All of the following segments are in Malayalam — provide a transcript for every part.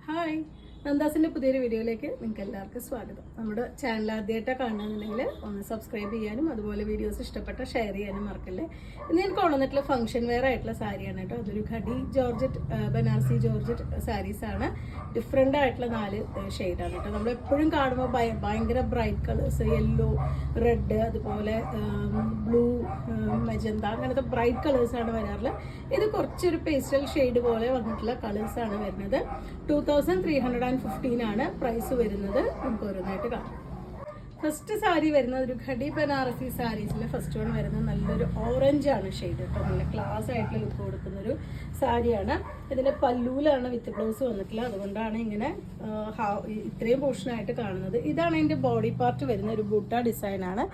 ഹായ്, നന്ദാസിൻ്റെ പുതിയൊരു വീഡിയോയിലേക്ക് നിങ്ങൾക്ക് എല്ലാവർക്കും സ്വാഗതം. നമ്മുടെ ചാനൽ ആദ്യമായിട്ടാണ് കാണുന്നുണ്ടെങ്കിൽ ഒന്ന് സബ്സ്ക്രൈബ് ചെയ്യാനും അതുപോലെ വീഡിയോസ് ഇഷ്ടപ്പെട്ട ഷെയർ ചെയ്യാനും മറക്കല്ലേ. ഇന്ന് ഞാൻ കൊണ്ടുവന്നിട്ടുള്ള ഫംഗ്ഷൻ വെയർ ആയിട്ടുള്ള സാരിയാണ് കേട്ടോ. അതൊരു khadi georgette Banarasi georgette സാരീസാണ്. Different ആയിട്ടുള്ള 4 ഷെയ്ഡാണ് കേട്ടോ. നമ്മളെപ്പോഴും കാണുമ്പോൾ ഭയങ്കര ബ്രൈറ്റ് കളേഴ്സ്, യെല്ലോ, റെഡ്, അതുപോലെ ബ്ലൂ, മെജന്ത, അങ്ങനത്തെ ബ്രൈറ്റ് കളേഴ്സാണ് വരാറുള്ളത്. ഇത് കുറച്ചൊരു പേസ്റ്റൽ ഷെയ്ഡ് പോലെ വന്നിട്ടുള്ള കളേഴ്സാണ് വരുന്നത്. 2315 ആണ് പ്രൈസ് വരുന്നത്. നമുക്ക് ഓരോന്നായിട്ട് കാണാം. ഫസ്റ്റ് സാരി വരുന്നത് ഒരു ഖടി ബനാറസി സാരീസിൽ ഫസ്റ്റ് വൺ വരുന്നത് നല്ലൊരു ഓറഞ്ച് ആണ് ഷെയ്ഡ് കേട്ടോ. നല്ല ക്ലാസ് ആയിട്ടുള്ള ലുക്ക് കൊടുക്കുന്ന ഒരു സാരിയാണ്. ഇതിന്റെ പല്ലൂലാണ് വിത്ത് ബ്ലൗസ് വന്നിട്ടില്ല, അതുകൊണ്ടാണ് ഇങ്ങനെ ഇത്രയും പോർഷനായിട്ട് കാണുന്നത്. ഇതാണ് ഇതിന്റെ ബോഡി പാർട്ട് വരുന്ന ഒരു ബൂട്ട ഡിസൈനാണ്.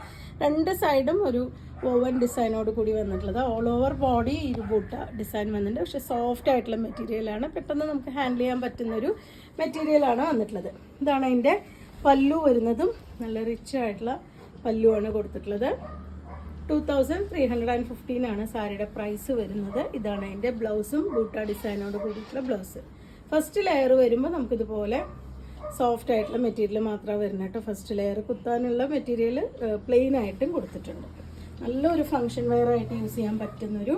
2 സൈഡും ഒരു ഓവൻ ഡിസൈനോട് കൂടി വന്നിട്ടുള്ളത്. ഓൾ ഓവർ ബോഡി ഈ ഒരു ബൂട്ട ഡിസൈൻ വന്നിട്ടുണ്ട്. പക്ഷെ സോഫ്റ്റ് ആയിട്ടുള്ള മെറ്റീരിയലാണ്, പെട്ടെന്ന് നമുക്ക് ഹാൻഡിൽ ചെയ്യാൻ പറ്റുന്നൊരു മെറ്റീരിയലാണ് വന്നിട്ടുള്ളത്. ഇതാണ് അതിൻ്റെ പല്ലു വരുന്നതും നല്ല റിച്ച് ആയിട്ടുള്ള പല്ലുവാണ് കൊടുത്തിട്ടുള്ളത്. 2315 ആണ് സാരിയുടെ പ്രൈസ് വരുന്നത്. ഇതാണ് അതിൻ്റെ ബ്ലൗസും ബൂട്ട ഡിസൈനോട് കൂടിയിട്ടുള്ള ബ്ലൗസ്. ഫസ്റ്റ് ലെയർ വരുമ്പോൾ നമുക്കിതുപോലെ സോഫ്റ്റ് ആയിട്ടുള്ള മെറ്റീരിയൽ മാത്രമേ വരുന്നത് കേട്ടോ. ഫസ്റ്റ് ലെയർ കുത്താനുള്ള മെറ്റീരിയൽ പ്ലെയിൻ ആയിട്ടും കൊടുത്തിട്ടുണ്ട്. നല്ലൊരു ഫങ്ഷൻ വെയർ ആയിട്ട് യൂസ് ചെയ്യാൻ പറ്റുന്നൊരു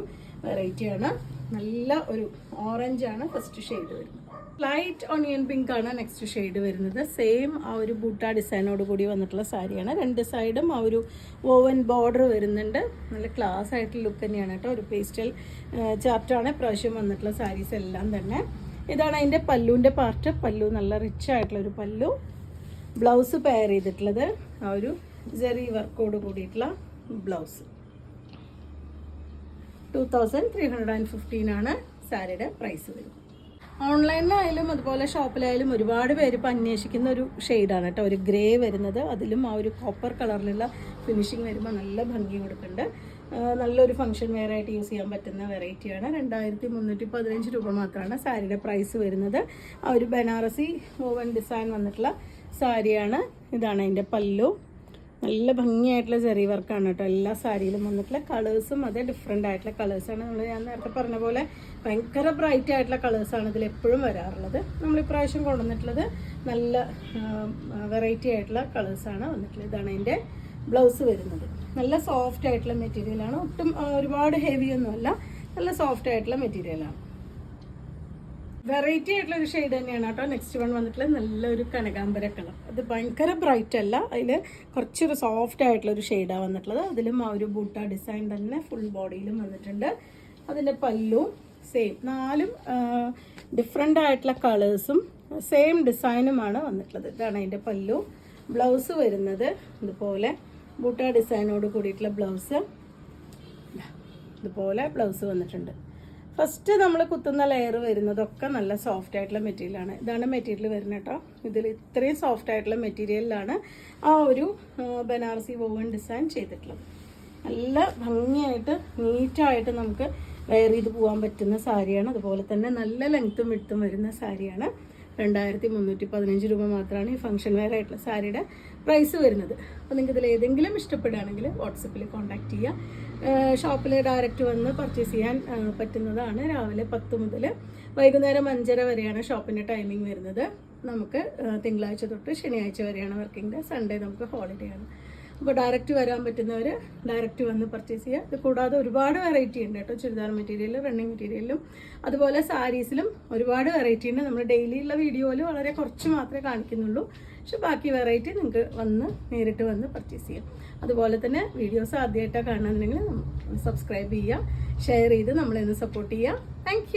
വെറൈറ്റിയാണ്. നല്ല ഒരു ഓറഞ്ചാണ് ഫസ്റ്റ് ഷെയ്ഡ് വരുന്നത്. ലൈറ്റ് ഓണിയൻ പിങ്ക് ആണ് നെക്സ്റ്റ് ഷെയ്ഡ് വരുന്നത്. സെയിം ആ ഒരു ബൂട്ട ഡിസൈനോട് കൂടി വന്നിട്ടുള്ള സാരിയാണ്. 2 സൈഡും ആ ഒരു ഓവൻ ബോർഡർ വരുന്നുണ്ട്. നല്ല ക്ലാസ് ആയിട്ടുള്ള ലുക്ക് തന്നെയാണ് കേട്ടോ. ഒരു പേസ്റ്റൽ ചാർട്ടാണ് പ്രാവശ്യം വന്നിട്ടുള്ള സാരീസ് എല്ലാം തന്നെ. ഇതാണ് അതിൻ്റെ പല്ലുവിൻ്റെ പാർട്ട്. പല്ലു നല്ല റിച്ച് ആയിട്ടുള്ള ഒരു പല്ലു. ബ്ലൗസ് പെയർ ചെയ്തിട്ടുള്ളത് ആ ഒരു ജെറി വർക്കോട് കൂടിയിട്ടുള്ള ബ്ലൗസ്. 2315 ആണ് സാരിയുടെ പ്രൈസ് വരുന്നത്. ഓൺലൈനിലായാലും അതുപോലെ ഷോപ്പിലായാലും ഒരുപാട് പേര് ഇപ്പോൾ അന്വേഷിക്കുന്ന ഒരു ഷെയ്ഡാണ് കേട്ടോ. ഒരു ഗ്രേ വരുന്നത്, അതിലും ആ ഒരു കോപ്പർ കളറിലുള്ള ഫിനിഷിങ് വരുമ്പോൾ നല്ല ഭംഗി കൊടുക്കുന്നുണ്ട്. നല്ലൊരു ഫംഗ്ഷൻ വെയർ ആയിട്ട് യൂസ് ചെയ്യാൻ പറ്റുന്ന വെറൈറ്റിയാണ്. 2315 രൂപ മാത്രമാണ് സാരിയുടെ പ്രൈസ് വരുന്നത്. ആ ഒരു ബനാറസി ഓവൻ ഡിസൈൻ വന്നിട്ടുള്ള സാരിയാണ്. ഇതാണ് അതിൻ്റെ പല്ലു. നല്ല ഭംഗിയായിട്ടുള്ള ജെറി വർക്കാണ് കേട്ടോ എല്ലാ സാരിയിലും വന്നിട്ടുള്ള. കളേഴ്സും അതേ ഡിഫറെൻ്റ് ആയിട്ടുള്ള കളേഴ്സാണ്. ഞാൻ നേരത്തെ പറഞ്ഞ പോലെ ഭയങ്കര ബ്രൈറ്റ് ആയിട്ടുള്ള കളേഴ്സാണ് ഇതിൽ എപ്പോഴും വരാറുള്ളത്. നമ്മളിപ്രാവശ്യം കൊണ്ടുവന്നിട്ടുള്ളത് നല്ല വെറൈറ്റി ആയിട്ടുള്ള കളേഴ്സാണ് വന്നിട്ടുള്ളത്. ഇതാണ് അതിൻ്റെ ബ്ലൗസ് വരുന്നത്. നല്ല സോഫ്റ്റ് ആയിട്ടുള്ള മെറ്റീരിയലാണ്. ഒട്ടും ഒരുപാട് ഹെവി ഒന്നുമല്ല, നല്ല സോഫ്റ്റ് ആയിട്ടുള്ള മെറ്റീരിയലാണ്. വെറൈറ്റി ആയിട്ടുള്ള ഒരു ഷെയ്ഡ് തന്നെയാണ് കേട്ടോ. നെക്സ്റ്റ് വൺ വന്നിട്ടുള്ള നല്ലൊരു കനകാംബര കളർ. അത് ഭയങ്കര ബ്രൈറ്റ് അല്ല, അതിൽ കുറച്ചൊരു സോഫ്റ്റ് ആയിട്ടുള്ള ഒരു ഷെയ്ഡാണ് വന്നിട്ടുള്ളത്. അതിലും ആ ഒരു ബൂട്ട ഡിസൈൻ തന്നെ ഫുൾ ബോഡിയിലും വന്നിട്ടുണ്ട്. അതിൻ്റെ പല്ലും സെയിം. 4 ഡിഫറെൻ്റ് ആയിട്ടുള്ള കളേഴ്സും സെയിം ഡിസൈനുമാണ് വന്നിട്ടുള്ളത്. ഇതാണ് അതിൻ്റെ പല്ലു. ബ്ലൗസ് വരുന്നത് ഇതുപോലെ ബൂട്ട ഡിസൈനോട് കൂടിയിട്ടുള്ള ബ്ലൗസ്. ഇതുപോലെ ബ്ലൗസ് വന്നിട്ടുണ്ട്. ഫസ്റ്റ് നമ്മൾ കുത്തുന്ന ലെയർ വരുന്നതൊക്കെ നല്ല സോഫ്റ്റ് ആയിട്ടുള്ള മെറ്റീരിയലാണ്. ഇതാണ് മെറ്റീരിയൽ വരുന്നത് കേട്ടോ. ഇതിൽ ഇത്രയും സോഫ്റ്റ് ആയിട്ടുള്ള മെറ്റീരിയലിലാണ് ആ ഒരു ബനാറസി വോവൻ ഡിസൈൻ ചെയ്തിട്ടുള്ളത്. നല്ല ഭംഗിയായിട്ട് നീറ്റായിട്ട് നമുക്ക് വെയർ ചെയ്ത് പോകാൻ പറ്റുന്ന സാരിയാണ്. അതുപോലെ തന്നെ നല്ല ലെങ്ത്തും വിഡ്ത്തും വരുന്ന സാരിയാണ്. 2315 രൂപ മാത്രമാണ് ഈ ഫംഗ്ഷൻ വെയർ ആയിട്ടുള്ള സാരിയുടെ പ്രൈസ് വരുന്നത്. അപ്പോൾ നിങ്ങൾക്ക് ഇതിൽ ഏതെങ്കിലും ഇഷ്ടപ്പെടുകയാണെങ്കിൽ വാട്സപ്പിൽ കോൺടാക്ട് ചെയ്യുക. ഷോപ്പിൽ ഡയറക്റ്റ് വന്ന് പർച്ചേസ് ചെയ്യാൻ പറ്റുന്നതാണ്. രാവിലെ 10 മുതൽ വൈകുന്നേരം 5:30 വരെയാണ് ഷോപ്പിൻ്റെ ടൈമിംഗ് വരുന്നത്. നമുക്ക് തിങ്കളാഴ്ച തൊട്ട് ശനിയാഴ്ച വരെയാണ് വർക്കിംഗ് ഡേ. സൺഡേ നമുക്ക് ഹോളിഡേ ആണ്. അപ്പോൾ ഡയറക്റ്റ് വരാൻ പറ്റുന്നവർ ഡയറക്റ്റ് വന്ന് പർച്ചേസ് ചെയ്യുക. ഇത് കൂടാതെ ഒരുപാട് വെറൈറ്റി ഉണ്ട് കേട്ടോ. ചുരിദാർ മെറ്റീരിയൽ, റണ്ണിങ് മെറ്റീരിയലും അതുപോലെ സാരീസിലും ഒരുപാട് വെറൈറ്റി ഉണ്ട്. നമ്മൾ ഡെയിലി ഉള്ള വീഡിയോയിൽ വളരെ കുറച്ച് മാത്രമേ കാണിക്കുന്നുള്ളൂ. പക്ഷെ ബാക്കി വെറൈറ്റി നിങ്ങൾക്ക് നേരിട്ട് വന്ന് പർച്ചേസ് ചെയ്യാം. അതുപോലെ തന്നെ വീഡിയോസ് ആദ്യമായിട്ടാണ് കാണുന്നുണ്ടെങ്കിൽ സബ്സ്ക്രൈബ് ചെയ്യുക, ഷെയർ ചെയ്ത് നമ്മളെ സപ്പോർട്ട് ചെയ്യുക. താങ്ക്